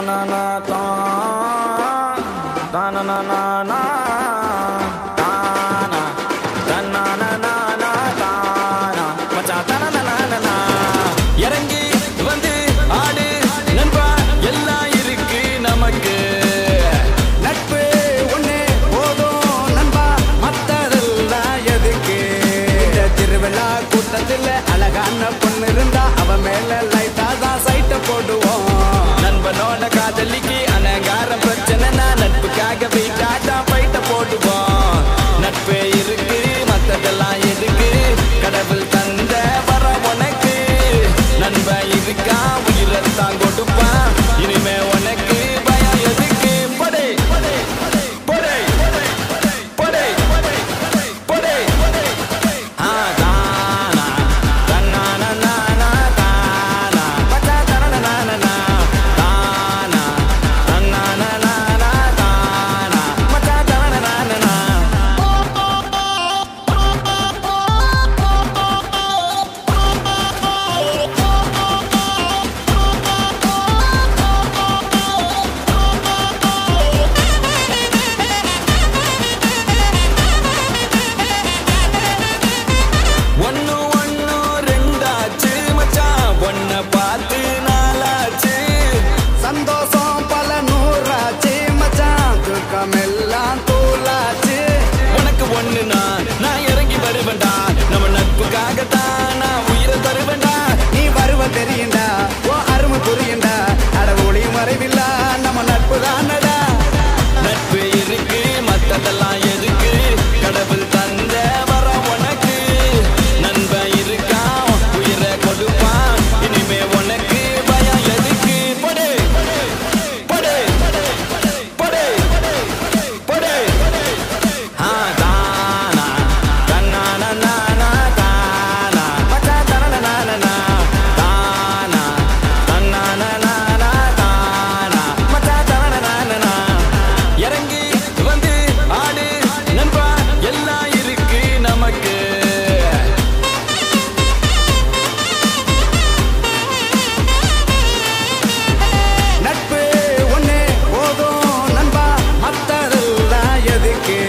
na na ta ta na na na na ta na ta na na na na ta na macha ta na na na na இறங்கி வந்து ஆடு நண்பா எல்லாம் இருக்கு நமக்கு நட்பு ஒண்ணே போதும் நண்பா மத்ததெல்லாம் எதுக்கு இந்த திருவிழா கூட்டத்தில் அழகான பொண்ணு இருந்தா அவ மேல லைட்டா தான் சைட்ட போடுவோம் நண்பனோட காதலிக்கு அனகார பிரச்சனைனா நட்புக்காக வீட்டாட்டா பைட்ட போடுவோம் நட்பே இருக்கு மத்ததெல்லாம் எதுக்கு கடவுள் தந்த வர உனக்கு நண்ப இருக்கா உயிரத்தான் கொடுப்பான் இனிமே உனக்கு பயம் எதுக்கு படை படை படை படை படை ஆ தானா தன்னானா நானா தானா பச்சா தனனா நானா தானா தன்னானா நானா தானா பச்சா தனனா நானா ஒன்னு ஒன்னு ரெண்டாச்சு மச்சான் ஒன்ன பார்த்து நாளாச்சு சந்தோஷம் பல நூறாச்சு மச்சான் துக்கம் எல்லாம் தூளாச்சு உனக்கு ஒண்ணுனா நான் இறங்கி வருவேன்டா நம்ம நட்புக்காகத்தான் நான் உயிரை தருவேன்டா நீ வருவ தெரியுண்டா ஓ அருமை புரியுண்டா அட ஒளியும் மறைவில்லா நம்ம நட்பு தானடா நட்பு இருக்கு மத்ததெல்லாம் எதுக்கு கடவுள் தந்த வர உனக்கு நண்ப இருக்கா உயிரை கொடுப்பான் இனிமே உனக்கு பயம் எதுக்கு படை படை படை படை ஆ தானா தன்னானா நானா தானா பச்சா தனனா நானா தானா தன்னானா நானா தானா பச்சா தனனா நானா இறங்கி வந்து ஆடு நண்பா எல்லாம் இருக்கு நமக்கு நட்பு ஒண்ணே போதும் நண்பா மத்ததெல்லாம் எதுக்கு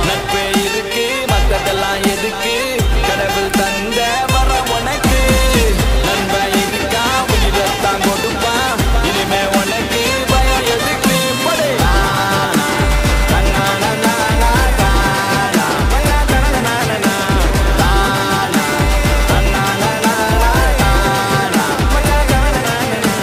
நட்பே இருக்கு மத்ததெல்லாம் எதுக்கு கடவுள் தந்த வர உனக்கு நண்ப இருக்கா உயிரத்தான் கொடுப்பான் இனிமே உனக்கு பயம் எதுக்கு படை தன்னானா நானா தானா பையா தனனா நானா தானா தன்னானா நானா தானா பையா தனனா நானா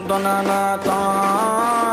na na na